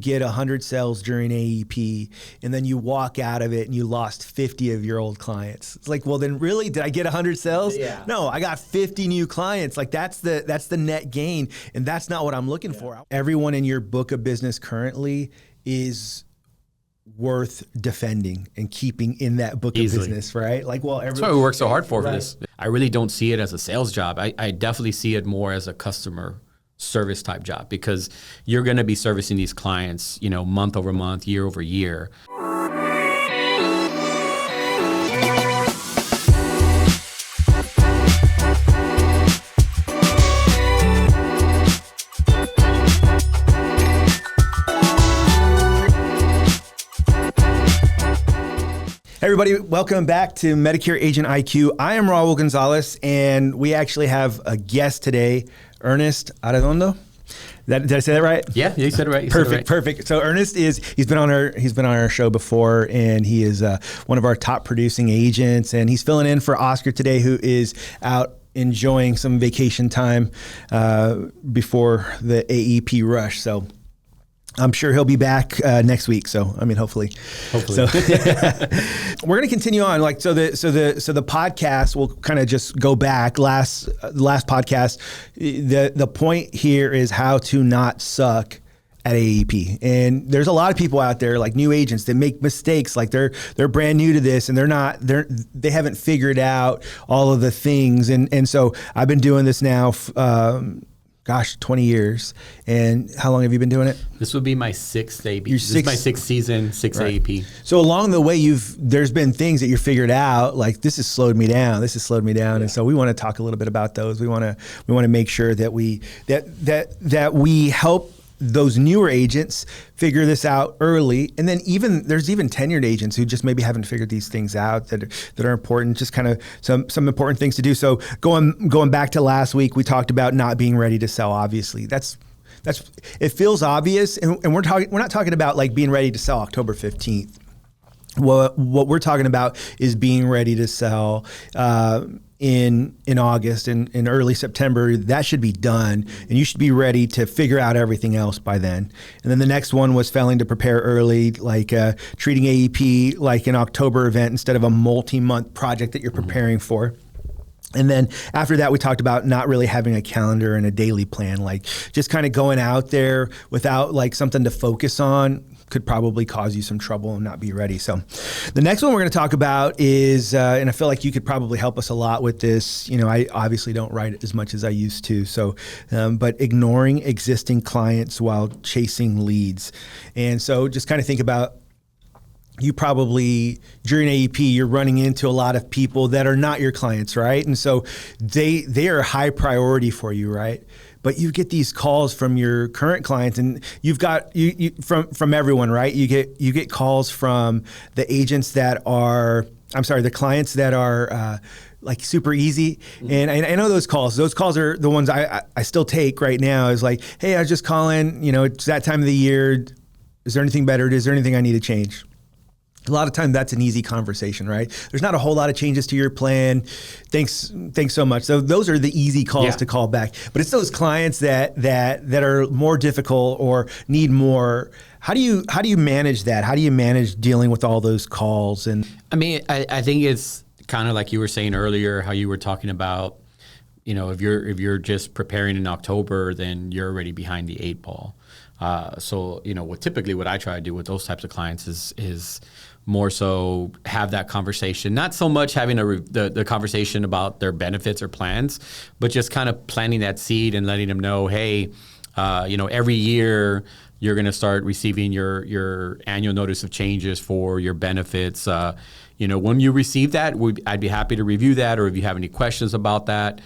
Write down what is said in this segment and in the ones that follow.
get 100 sales during AEP and then you walk out of it and you lost 50 of your old clients. It's like, well, then really, did I get 100 sales? Yeah. No, I got 50 new clients. Like that's the net gain, and that's not what I'm looking for. Everyone in your book of business currently is worth defending and keeping in that book of business, right? Like, well, that's why we work so hard for this. I really don't see it as a sales job. I definitely see it more as a customer service type job, because you're going to be servicing these clients, month over month, year over year. Everybody, welcome back to Medicare Agent IQ. I am Raul Gonzalez, and we actually have a guest today, Ernest Arredondo. Did I say that right? Yeah, you said it right. Perfect. So Ernest he's been on our show before, and he is one of our top producing agents, and he's filling in for Oscar today, who is out enjoying some vacation time before the AEP rush. So I'm sure he'll be back next week. So, I mean, hopefully. So we're going to continue on. So the podcast will kind of just go back. Last podcast, the point here is how to not suck at AEP. And there's a lot of people out there, like new agents, that make mistakes. Like they're brand new to this, and they haven't figured out all of the things. And so I've been doing this now 20 years. And how long have you been doing it? This would be my sixth AEP. This is my sixth season, sixth right. AEP. So along the way, there's been things that you figured out, like this has slowed me down. Yeah. And so we want to talk a little bit about those. We want to make sure that we help those newer agents figure this out early. And then there's even tenured agents who just maybe haven't figured these things out that are important, just kind of some important things to do. So going back to last week, we talked about not being ready to sell. Obviously, it feels obvious. And we're not talking about like being ready to sell October 15th. What we're talking about is being ready to sell in August and in early September. That should be done, and you should be ready to figure out everything else by then. And then the next one was failing to prepare early, like treating AEP like an October event instead of a multi-month project that you're preparing for. And then after that, we talked about not really having a calendar and a daily plan, like just kind of going out there without like something to focus on could probably cause you some trouble and not be ready. So the next one we're going to talk about is, and I feel like you could probably help us a lot with this. I obviously don't write as much as I used to. So, but ignoring existing clients while chasing leads. And so just kind of think about, you probably, during AEP, you're running into a lot of people that are not your clients, right? And so they are high priority for you, right? But you get these calls from your current clients, and you've got you from everyone, right? You get calls from the agents the clients that are like super easy. And I know those calls. Those calls are the ones I still take right now. Is like, hey, I was just calling. It's that time of the year. Is there anything better? Is there anything I need to change? A lot of time that's an easy conversation, right? There's not a whole lot of changes to your plan. Thanks so much. So those are the easy calls to call back. But it's those clients that are more difficult or need more. How do you manage that? How do you manage dealing with all those calls? And I mean, I think it's kind of like you were saying earlier, how you were talking about, if you're just preparing in October, then you're already behind the 8 ball. So what I try to do with those types of clients is more so have that conversation, not so much having the conversation about their benefits or plans, but just kind of planting that seed and letting them know, hey, every year you're going to start receiving your annual notice of changes for your benefits. When you receive that, I'd be happy to review that, or if you have any questions about that,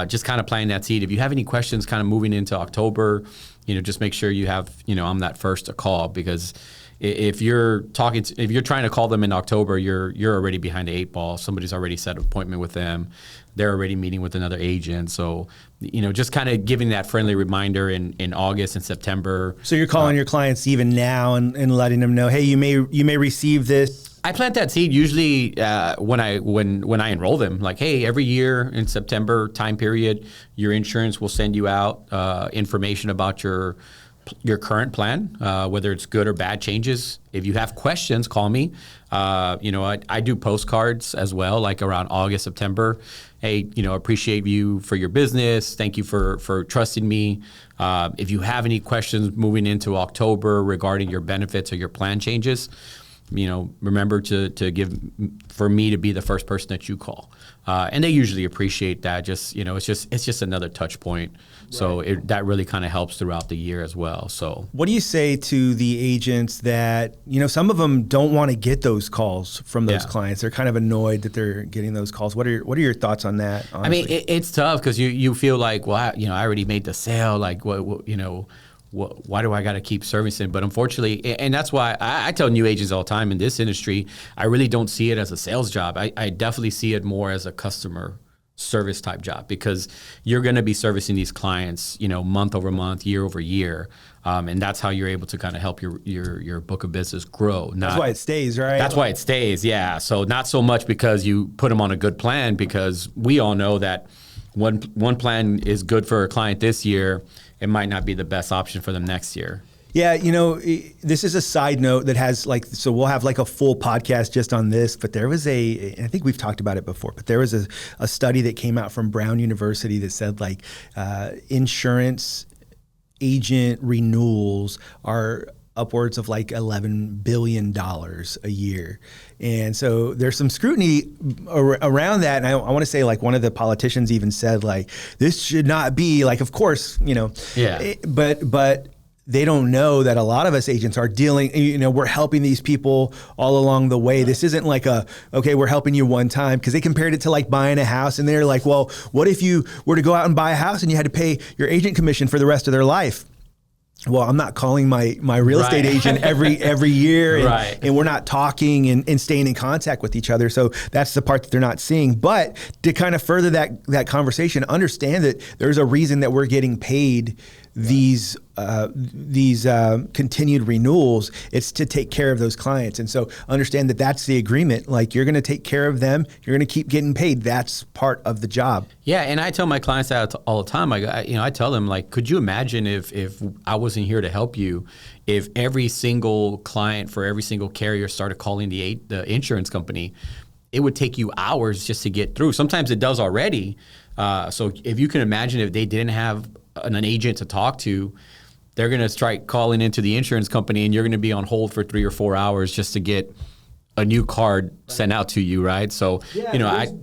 just kind of planting that seed. If you have any questions kind of moving into October, just make sure you have, I'm that first to call, because if you're trying to call them in October, you're already behind the 8 ball. Somebody's already set an appointment with them. They're already meeting with another agent. So, just kind of giving that friendly reminder in August and September. So you're calling your clients even now and letting them know, hey, you may receive this. I plant that seed usually when I enroll them. Like, hey, every year in September time period, your insurance will send you out information about your your current plan, whether it's good or bad changes. If you have questions, call me. I do postcards as well, like around August, September. Hey, appreciate you for your business. Thank you for trusting me. If you have any questions moving into October regarding your benefits or your plan changes, remember to give for me to be the first person that you call. And they usually appreciate that. It's just another touch point. Right. So that really kind of helps throughout the year as well. So what do you say to the agents that, some of them don't want to get those calls from those clients? They're kind of annoyed that they're getting those calls. What are your thoughts on that, honestly? I mean, it's tough because you feel like, well, I already made the sale. Like, why do I got to keep servicing? But unfortunately, and that's why I tell new agents all the time in this industry, I really don't see it as a sales job. I definitely see it more as a customer service type job, because you're going to be servicing these clients, month over month, year over year. And that's how you're able to kind of help your book of business grow. That's why it stays, right? That's why it stays. Yeah. So not so much because you put them on a good plan, because we all know that one plan is good for a client this year, it might not be the best option for them next year. Yeah, this is a side note that has so we'll have a full podcast just on this, but there was I think we've talked about it before, but there was a study that came out from Brown University that said insurance agent renewals are upwards of $11 billion a year. And so there's some scrutiny around that. And I want to say one of the politicians even said this should not be of course, but they don't know that a lot of us agents are dealing, we're helping these people all along the way. This isn't okay, we're helping you one time, because they compared it to buying a house, and they're like, well, what if you were to go out and buy a house and you had to pay your agent commission for the rest of their life? Well, I'm not calling my real estate agent every year, and we're not talking and staying in contact with each other. So that's the part that they're not seeing. But to kind of further that conversation, understand that there's a reason that we're getting paid these continued renewals. It's to take care of those clients. And so understand that that's the agreement. You're going to take care of them. You're going to keep getting paid. That's part of the job. Yeah. And I tell my clients that all the time. I tell them, could you imagine if I wasn't here to help you, if every single client for every single carrier started calling the insurance company? It would take you hours just to get through. Sometimes it does already. So if you can imagine if they didn't have an agent to talk to, they're going to start calling into the insurance company, and you're going to be on hold for 3 or 4 hours just to get a new card sent out to you, right? So,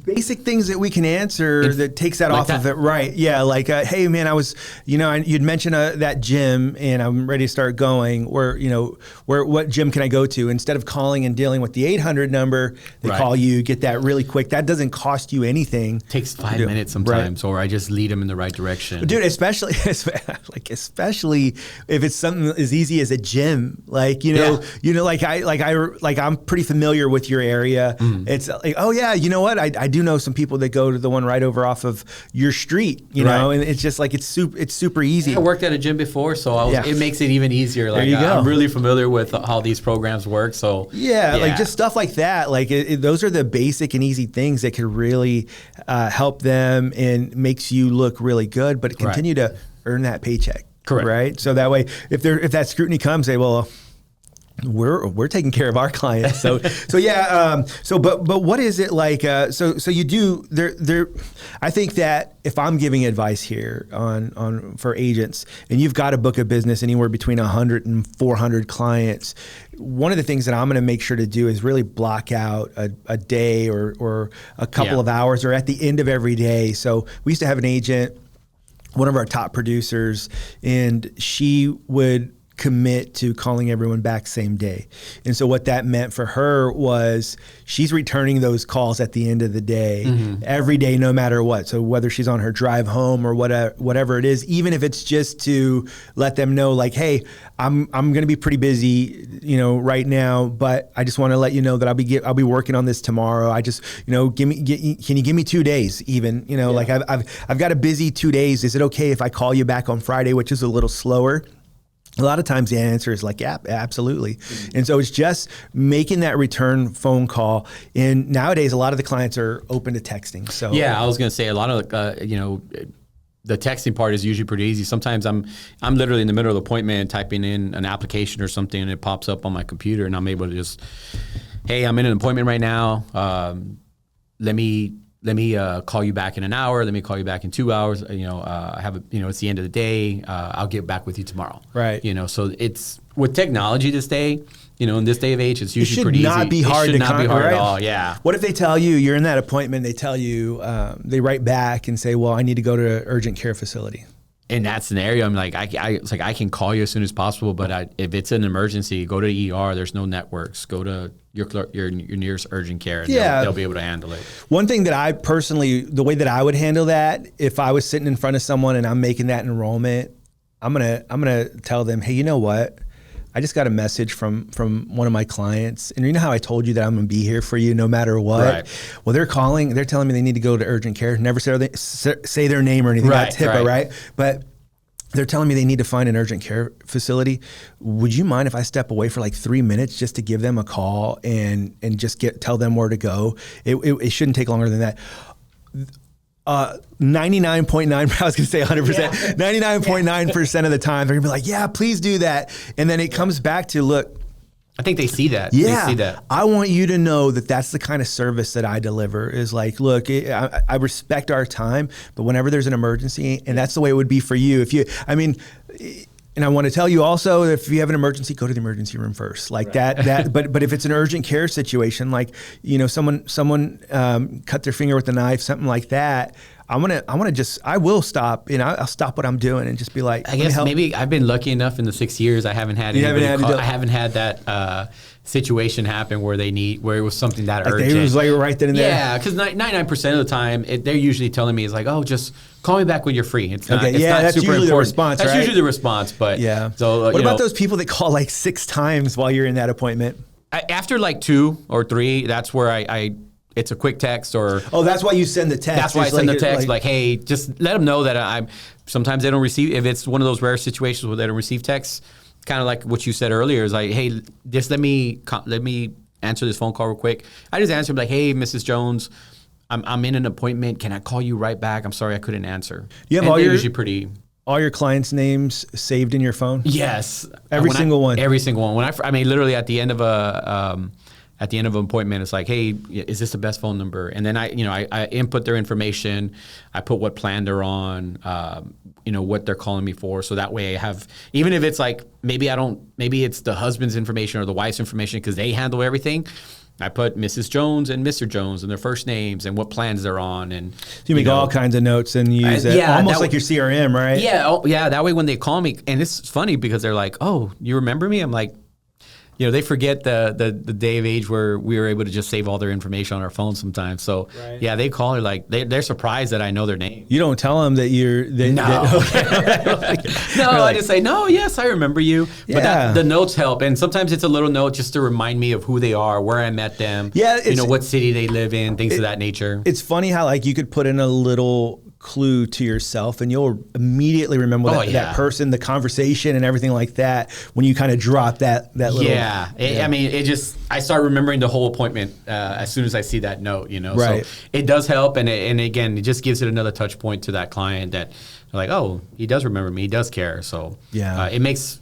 basic things that we can answer that takes that off of it, right? Yeah, hey man, I was, you'd mentioned that gym, and I'm ready to start going. What gym can I go to? Instead of calling and dealing with the 800 number, they call you, get that really quick. That doesn't cost you anything. It takes 5 minutes sometimes, or I just lead them in the right direction. Dude, especially if it's something as easy as a gym, I'm pretty familiar with your area. It's oh yeah, you know what? I do know some people that go to the one right over off of your street, know, and it's just it's super easy. I worked at a gym before, so it makes it even easier. There you go. I'm really familiar with how these programs work. So just stuff like that. Those are the basic and easy things that could really help them and makes you look really good, but continue to earn that paycheck. Correct. Right. So that way, if that scrutiny comes, they will. We're taking care of our clients. So but what is it like? So you do there. I think that if I'm giving advice here on for agents, and you've got a book of business anywhere between 100 and 400 clients, one of the things that I'm going to make sure to do is really block out a day or a couple of hours, or at the end of every day. So we used to have an agent, one of our top producers, and she would commit to calling everyone back same day. And so what that meant for her was she's returning those calls at the end of the day, every day, no matter what. So whether she's on her drive home or whatever it is, even if it's just to let them know, hey, I'm going to be pretty busy, right now, but I just want to let you know that I'll be working on this tomorrow. I just, can you give me 2 days even, I've got a busy 2 days. Is it okay if I call you back on Friday, which is a little slower? A lot of times the answer is yeah, absolutely. And so it's just making that return phone call. And nowadays, a lot of the clients are open to texting. So yeah, I was going to say a lot of, the texting part is usually pretty easy. Sometimes I'm literally in the middle of the appointment typing in an application or something, and it pops up on my computer, and I'm able to just, hey, I'm in an appointment right now. Let me call you back in an hour. Let me call you back in 2 hours. I have it's the end of the day. I'll get back with you tomorrow. Right. So it's with technology this day. In this day of age, it's usually pretty easy. It should not be hard to not be hard right? at all. Yeah. What if they tell you you're in that appointment? They tell you they write back and say, "Well, I need to go to an urgent care facility." In that scenario, I'm like, it's like I can call you as soon as possible, but if it's an emergency, go to the ER. There's no networks. Go to your nearest urgent care, and they'll be able to handle it. One thing that I personally, the way that I would handle that, if I was sitting in front of someone and I'm making that enrollment, I'm gonna tell them, hey, you know what? I just got a message from one of my clients, and you know how I told you that I'm gonna be here for you no matter what. Right. Well, they're telling me they need to go to urgent care. Never say their name or anything. Right, that's HIPAA, right? But they're telling me they need to find an urgent care facility. Would you mind if I step away for like 3 minutes just to give them a call and just tell them where to go? It shouldn't take longer than that. 99.9, I was going to say 100%, 99.9% of the time, they're going to be like, yeah, please do that. And then it comes back to, look, I think they see that. Yeah. They see that. I want you to know that that's the kind of service that I deliver is like, look, I respect our time, but whenever there's an emergency, and that's the way it would be for you. And I want to tell you also, if you have an emergency, go to the emergency room first. Like that. But if it's an urgent care situation, like someone cut their finger with a knife, something like that, I will stop. I'll stop what I'm doing and just be like, I guess maybe I've been lucky enough in the 6 years I haven't had I haven't had that situation happen where it was something that urgent. It was like right then and there. Yeah, because 99% of the time they're usually telling me is like, oh, just call me back when you're free. It's not. Okay, it's not that's super usually important. The response. That's right? usually the response. But yeah. So what about those people that call like 6 times while you're in that appointment? After like 2 or 3, that's where I it's a quick text or. Oh, that's why you send the text. That's why I send the text like, hey, just let them know that I'm. Sometimes they don't receive. If it's one of those rare situations where they don't receive texts, kind of like what you said earlier, is like, hey, just let me answer this phone call real quick. I just answer like, hey, Mrs. Jones, I'm in an appointment. Can I call you right back? I'm sorry I couldn't answer. You have usually all your clients' names saved in your phone? Yes, every single one. Every single one. Literally at the end of an appointment, it's like, hey, is this the best phone number? And then I input their information. I put what plan they're on, what they're calling me for. So that way I have, even if it's like, maybe it's the husband's information or the wife's information because they handle everything. I put Mrs. Jones and Mr. Jones and their first names and what plans they're on. And so you make all kinds of notes and use it almost like your CRM, right? Yeah. Oh, yeah. That way when they call me, and it's funny because they're like, oh, you remember me? I'm like, they forget the day of age where we were able to just save all their information on our phone sometimes. So yeah, they call her like they're surprised that I know their name. You don't tell them that you're no. I just say no. Yes, I remember you. But the notes help, and sometimes it's a little note just to remind me of who they are, where I met them. Yeah, what city they live in, things of that nature. It's funny how like you could put in a little clue to yourself and you'll immediately remember that person, the conversation and everything like that when you kind of drop that little. Yeah. I start remembering the whole appointment as soon as I see that note, Right. So it does help. And again, it just gives it another touch point to that client that they're like, oh, he does remember me. He does care. So it makes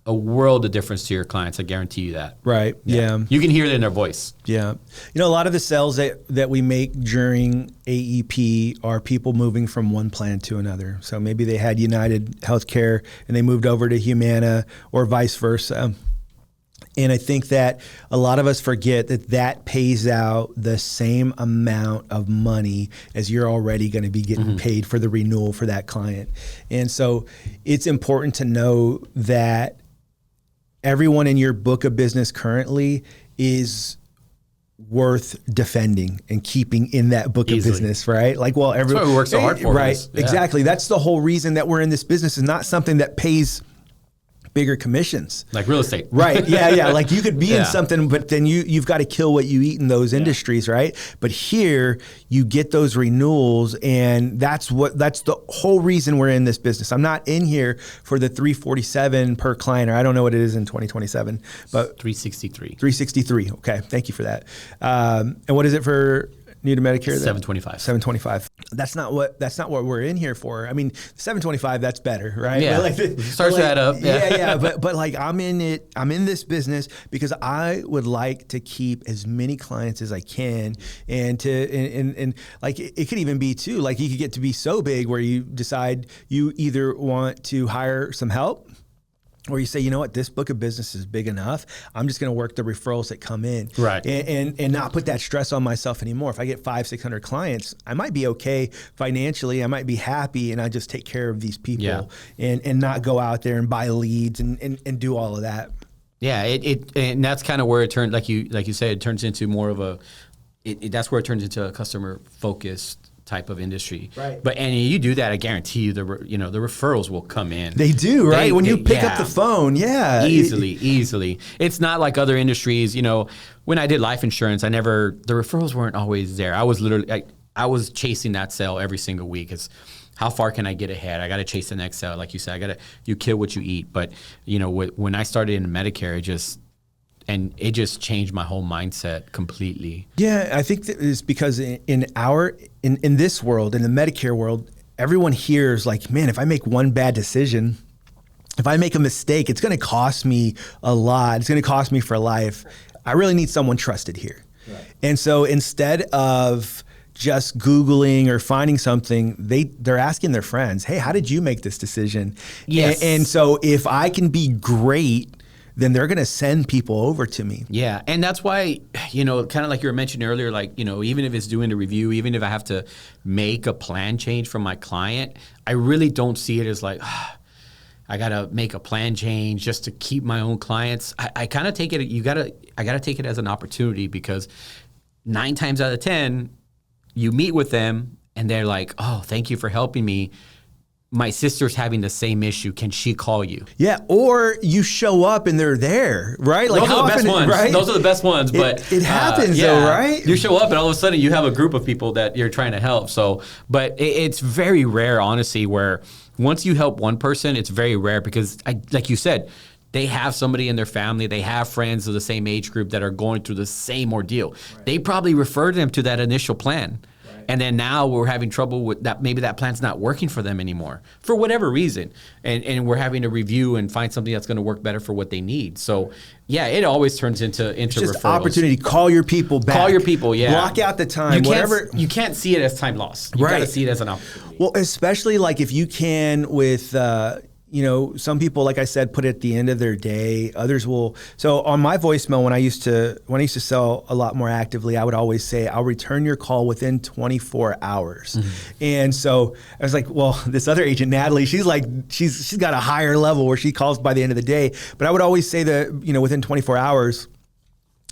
a world of difference to your clients. I guarantee you that. Right. Yeah. You can hear it in their voice. Yeah. A lot of the sales that we make during AEP are people moving from one plan to another. So maybe they had United Healthcare and they moved over to Humana or vice versa. And I think that a lot of us forget that pays out the same amount of money as you're already going to be getting paid for the renewal for that client. And so it's important to know that everyone in your book of business currently is worth defending and keeping in that book of business, right? Like, well, everyone. That's why we work so hard for right? This. Yeah. Exactly. That's the whole reason that we're in this business, is not something that pays bigger commissions. Like real estate. Right. Yeah. Like you could be in something, but then you've got to kill what you eat in those industries, right? But here you get those renewals, and that's the whole reason we're in this business. I'm not in here for the $347 per client, or I don't know what it is in 2027, but $363. $363. Okay. Thank you for that. And what is it for new to Medicare? 725. 725. That's not what we're in here for. I mean, 725, that's better, right? Yeah. Starts that up. Yeah. But like I'm in this business because I would like to keep as many clients as I can, and like it could even be too, like you could get to be so big where you decide you either want to hire some help, or you say, you know what, this book of business is big enough. I'm just going to work the referrals that come in, right? And not put that stress on myself anymore. If I get 500-600 clients, I might be okay financially. I might be happy, and I just take care of these people, and not go out there and buy leads and do all of that. Yeah, and that's kind of where it turns, like you said, it turns into more of a. That's where it turns into a customer focused type of industry, right? But and you do that, I guarantee you, the referrals will come in. They do, right? When you pick up the phone, easily. It's not like other industries. When I did life insurance, the referrals weren't always there. I was literally, I was chasing that sale every single week. It's how far can I get ahead? I got to chase the next sale, like you said. You kill what you eat. But when I started in Medicare, it just changed my whole mindset completely. Yeah, I think that is because in this world, in the Medicare world, everyone hears like, man, if I make one bad decision, if I make a mistake, it's going to cost me a lot. It's going to cost me for life. I really need someone trusted here. Right. And so instead of just Googling or finding something, they're asking their friends, hey, how did you make this decision? Yes. And so if I can be great, then they're going to send people over to me. Yeah. And that's why, kind of like you were mentioning earlier, like, even if it's doing a review, even if I have to make a plan change for my client, I really don't see it as like, I got to make a plan change just to keep my own clients. I kind of take it, I got to take it as an opportunity, because 9 times out of 10, you meet with them and they're like, oh, thank you for helping me. My sister's having the same issue. Can she call you? Yeah, or you show up and they're there, right? Like, those are the best ones. Right? Those are the best ones. But it happens though, right? You show up and all of a sudden you have a group of people that you're trying to help. So, but it's very rare, honestly, where once you help one person, it's very rare because, like you said, they have somebody in their family, they have friends of the same age group that are going through the same ordeal. Right. They probably referred them to that initial plan. And then now we're having trouble with that. Maybe that plan's not working for them anymore for whatever reason. And we're having to review and find something that's going to work better for what they need. So, yeah, it always turns into just referrals. Opportunity. Call your people back. Call your people, yeah. Block out the time. You can't see it as time lost. You got to see it as an opportunity. Well, especially like if you can with some people, like I said, put it at the end of their day. Others will. So on my voicemail, when I used to sell a lot more actively, I would always say, I'll return your call within 24 hours. Mm-hmm. And so I was like, well, this other agent, Natalie, she's got a higher level where she calls by the end of the day. But I would always say that, within 24 hours.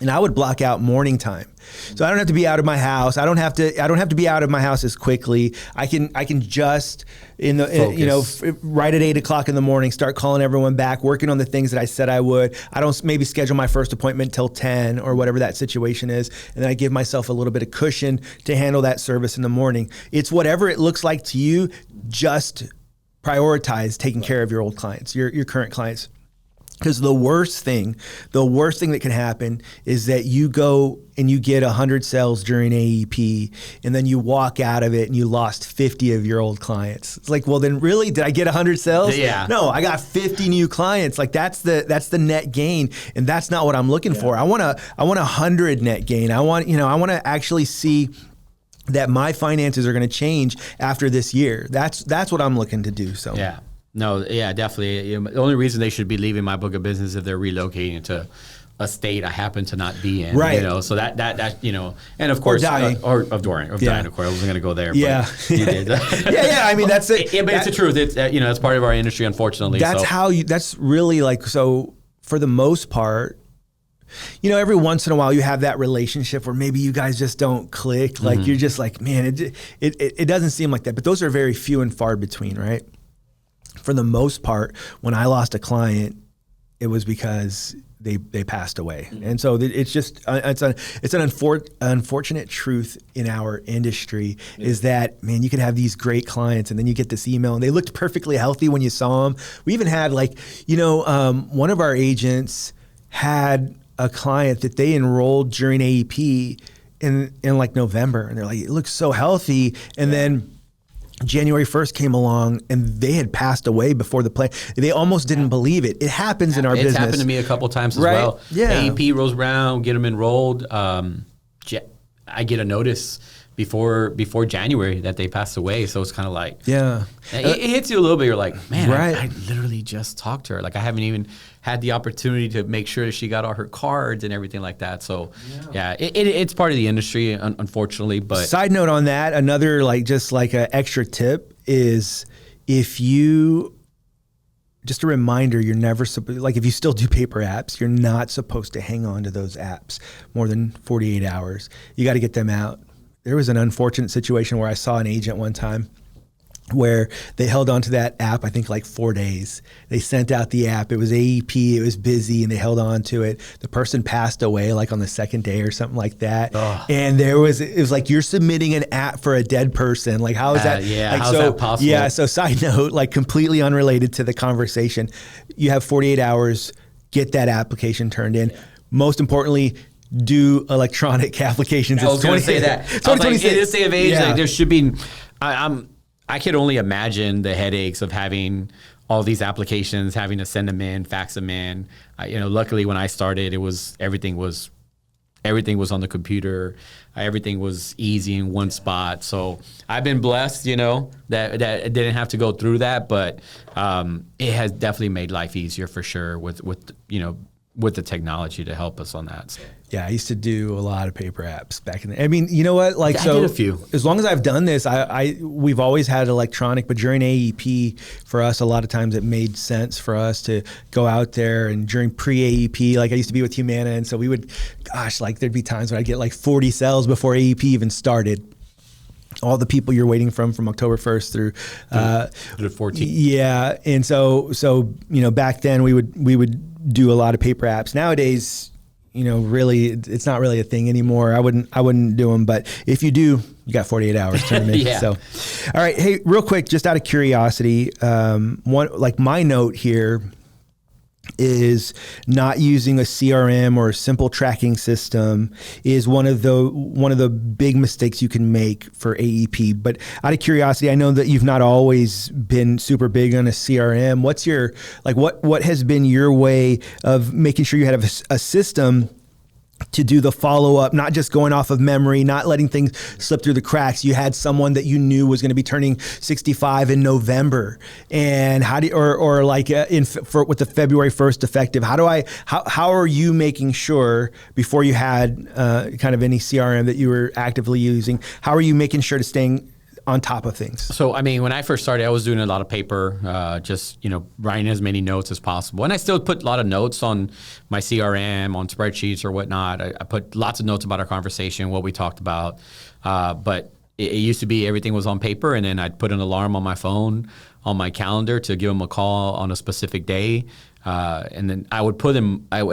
And I would block out morning time. So I don't have to be out of my house. I don't have to be out of my house as quickly. I can just right at 8 o'clock in the morning, start calling everyone back, working on the things that I said I would. I don't maybe schedule my first appointment till 10 or whatever that situation is. And then I give myself a little bit of cushion to handle that service in the morning. It's whatever it looks like to you. Just prioritize taking care of your old clients, your current clients. Because the worst thing that can happen is that you go and you get 100 sales during AEP, and then you walk out of it and you lost 50 of your old clients. It's like, well, then really, did I get 100 sales? Yeah. No, I got 50 new clients. Like that's the net gain, and that's not what I'm looking for. I want 100 net gain. I want to actually see that my finances are going to change after this year. That's what I'm looking to do. So yeah. No, yeah, definitely. The only reason they should be leaving my book of business is if they're relocating to a state I happen to not be in. Right. So that and of course, dying, of dying, of course. I wasn't going to go there. Yeah. But you did. yeah. I mean, that's it. Yeah, but it's the truth. It's it's part of our industry, unfortunately. That's really like, so for the most part, every once in a while you have that relationship where maybe you guys just don't click. Like you're just like, man, it doesn't seem like that. But those are very few and far between, right? For the most part, when I lost a client, it was because they passed away. And so it's just, it's an unfortunate truth in our industry is that, man, you can have these great clients and then you get this email and they looked perfectly healthy when you saw them. We even had one of our agents had a client that they enrolled during AEP, in like November, and they're like, it looks so healthy. And then January 1st came along and they had passed away before the play. They almost didn't believe it. It happens in our business. It's happened to me a couple times as well. Yeah. AEP rolls around, get them enrolled. I get a notice before January that they passed away. So it's kind of like, it hits you a little bit. You're like, man, I literally just talked to her. Like I haven't even had the opportunity to make sure that she got all her cards and everything like that. So it's part of the industry, unfortunately. But side note on that, another just like an extra tip is if you, just a reminder, you're never like if you still do paper apps, you're not supposed to hang on to those apps more than 48 hours. You got to get them out. There was an unfortunate situation where I saw an agent one time where they held onto that app, I think like 4 days. They sent out the app. It was AEP. It was busy, and they held on to it. The person passed away like on the second day or something like that. And it was like, you're submitting an app for a dead person. Like, how is that? How's that possible? Yeah. So side note, like completely unrelated to the conversation, you have 48 hours, get that application turned in. Most importantly, do electronic applications. I was going to say that. I was like, in this day of age, like, there should be. I could only imagine the headaches of having all these applications, having to send them in, fax them in. Luckily when I started, everything was on the computer. Everything was easy in one spot. So I've been blessed, that I didn't have to go through that. But it has definitely made life easier for sure with the technology to help us on that. So. Yeah, I used to do a lot of paper apps back in the. I mean, you know what? Like, I did a few. As long as I've done this, we've always had electronic. But during AEP, for us, a lot of times it made sense for us to go out there. And during pre-AEP, like I used to be with Humana, and so we would, there'd be times when I'd get like 40 cells before AEP even started. All the people you're waiting from October 1st through the 14th. Yeah, and so back then we would do a lot of paper apps. Nowadays, really it's not really a thing anymore. I wouldn't do them, but if you do, you got 48 hours to turn them in. Yeah. So, all right, hey, real quick, just out of curiosity, my note here is not using a CRM or a simple tracking system is one of the big mistakes you can make for AEP. But out of curiosity, I know that you've not always been super big on a CRM. What's your what has been your way of making sure you have a system to do the follow-up, not just going off of memory, not letting things slip through the cracks? You had someone that you knew was going to be turning 65 in November, and with the February 1st effective, how are you making sure, before you had kind of any CRM that you were actively using, how are you making sure to staying on top of things? So, I mean, when I first started, I was doing a lot of paper, just, writing as many notes as possible. And I still put a lot of notes on my CRM, on spreadsheets or whatnot. I put lots of notes about our conversation, what we talked about. But it used to be everything was on paper, and then I'd put an alarm on my phone, on my calendar to give them a call on a specific day. And then I would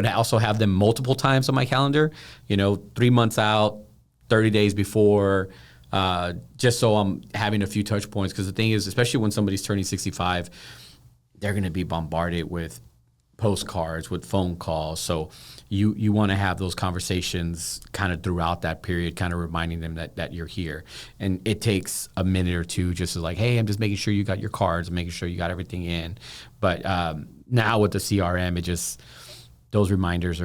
also have them multiple times on my calendar, 3 months out, 30 days before, just so I'm having a few touch points. Because the thing is, especially when somebody's turning 65, they're going to be bombarded with postcards, with phone calls. So you want to have those conversations kind of throughout that period, kind of reminding them that you're here. And it takes a minute or two just to hey, I'm just making sure you got your cards, making sure you got everything in. But now with the CRM, those reminders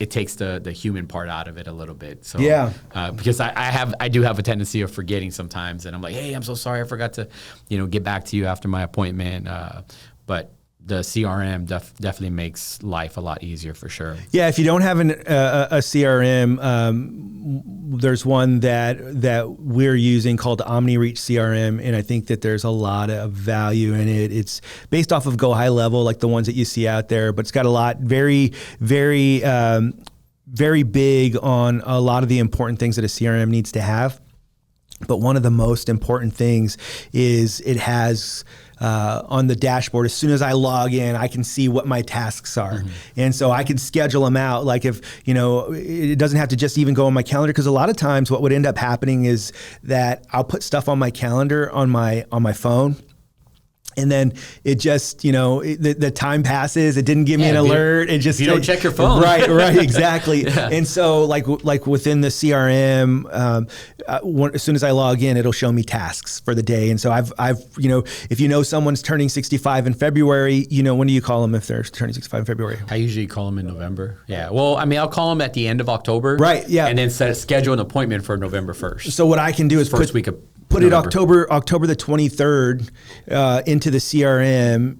it takes the human part out of it a little bit. So yeah, because I do have a tendency of forgetting sometimes, and I'm like, hey, I'm so sorry, I forgot to, get back to you after my appointment. But the CRM definitely makes life a lot easier for sure. Yeah, if you don't have a CRM, there's one that we're using called OmniReach CRM, and I think that there's a lot of value in it. It's based off of Go High Level, like the ones that you see out there, but it's got a lot, very, very, very big on a lot of the important things that a CRM needs to have. But one of the most important things is it has on the dashboard, as soon as I log in, I can see what my tasks are. Mm-hmm. And so I can schedule them out. Like if, it doesn't have to just even go on my calendar, because a lot of times what would end up happening is that I'll put stuff on my calendar on my phone. And then it just, the time passes. It didn't give me an alert. It just you don't check your phone. Right, exactly. And so like within the CRM, as soon as I log in, it'll show me tasks for the day. And so I've if someone's turning 65 in February, when do you call them if they're turning 65 in February? I usually call them in November. Yeah. Well, I mean, I'll call them at the end of October. Right. Yeah. And then schedule an appointment for November 1st. So what I can do is put it October the 23rd into the CRM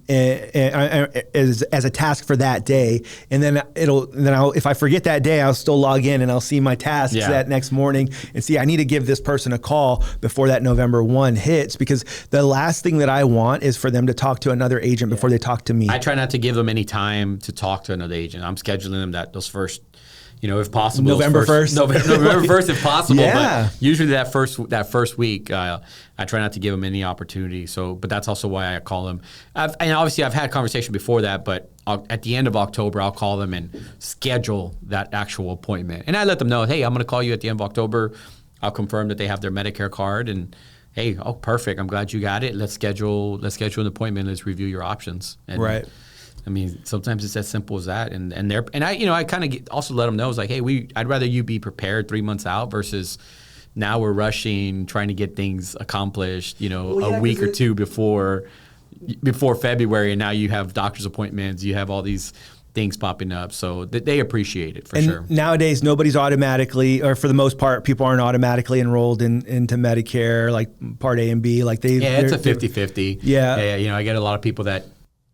as a task for that day, and then if I forget that day, I'll still log in and I'll see my tasks that next morning and see I need to give this person a call before that November 1 hits, because the last thing that I want is for them to talk to another agent before they talk to me. I try not to give them any time to talk to another agent. I'm scheduling them those first. If possible, November 1st. November 1st, if possible. Yeah. But usually that first week, I try not to give them any opportunity. So, but that's also why I call them. And obviously, I've had conversation before that. But at the end of October, I'll call them and schedule that actual appointment. And I let them know, hey, I'm going to call you at the end of October. I'll confirm that they have their Medicare card. And hey, perfect. I'm glad you got it. Let's schedule an appointment. Let's review your options. And, right. I mean, sometimes it's as simple as that, and I kind of also let them know, it's like, hey, I'd rather you be prepared 3 months out versus now we're rushing trying to get things accomplished, a week or two before February, and now you have doctor's appointments, you have all these things popping up, so they appreciate it for sure. Nowadays, nobody's automatically, or for the most part, people aren't automatically enrolled into Medicare, like Part A and B, like it's a 50-50. Yeah, I get a lot of people that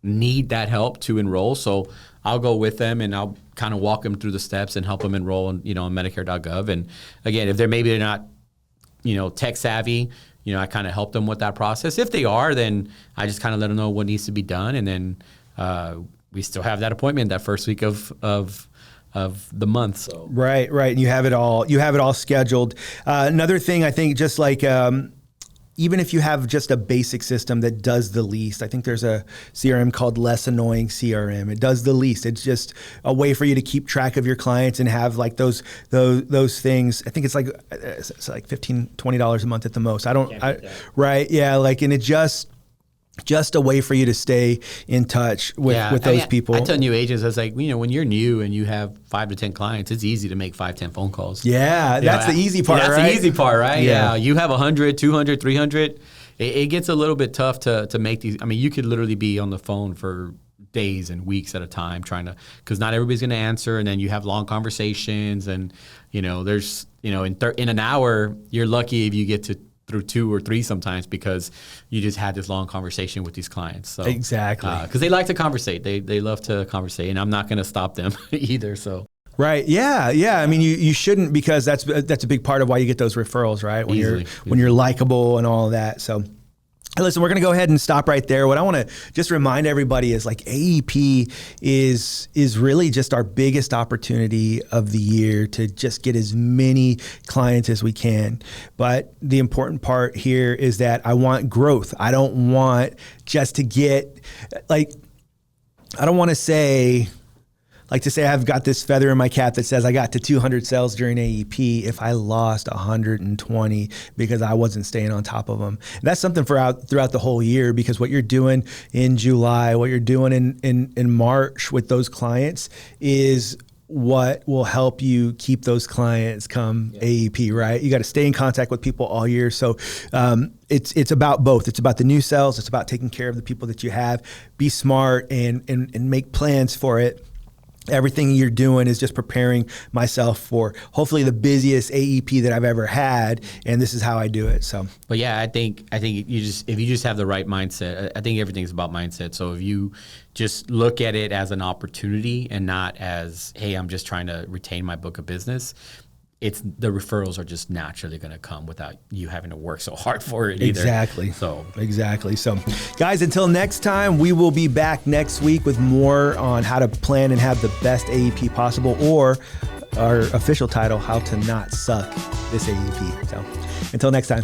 need that help to enroll, so I'll go with them and I'll kind of walk them through the steps and help them enroll on Medicare.gov. And again, if they're not tech savvy, I kind of help them with that process. If they are, then I just kind of let them know what needs to be done, and then we still have that appointment that first week of the month. So right, and you have it all scheduled. Another thing, I think, just like even if you have just a basic system that does the least, I think there's a CRM called Less Annoying CRM. It does the least. It's just a way for you to keep track of your clients and have like those things. I think it's like $15, $20 a month at the most. Right. Yeah. And it just a way for you to stay in touch with those people. I tell new agents, I was like, when you're new and you have 5 to 10 clients, it's easy to make 5-10 phone calls. Yeah, that's the easy part, right? That's the easy part, right? Yeah. You have 100, 200, 300. It gets a little bit tough to make these. I mean, you could literally be on the phone for days and weeks at a time because not everybody's going to answer, and then you have long conversations, and there's in an hour, you're lucky if you get through 2 or 3 sometimes, because you just had this long conversation with these clients. So exactly, because they like to conversate, they love to conversate, and I'm not going to stop them either. So right, yeah. I mean, you shouldn't, because that's a big part of why you get those referrals, right? When you're likable and all of that. So. Listen, we're going to go ahead and stop right there. What I want to just remind everybody is like AEP is really just our biggest opportunity of the year to just get as many clients as we can. But the important part here is that I want growth. I don't want just to get I don't want to say I've got this feather in my cap that says I got to 200 sales during AEP if I lost 120 because I wasn't staying on top of them. And that's something throughout the whole year, because what you're doing in July, what you're doing in March with those clients is what will help you keep those clients come AEP, right? You got to stay in contact with people all year. So it's about both. It's about the new sales. It's about taking care of the people that you have. Be smart and make plans for it. Everything you're doing is just preparing myself for hopefully the busiest AEP that I've ever had, and this is how I do it. So, but yeah, I think if you just have the right mindset, I think everything's about mindset. So if you just look at it as an opportunity and not as, hey, I'm just trying to retain my book of business, the referrals are just naturally going to come without you having to work so hard for it either. Exactly. So, guys, until next time, we will be back next week with more on how to plan and have the best AEP possible, or our official title, How to Not Suck This AEP. So, until next time.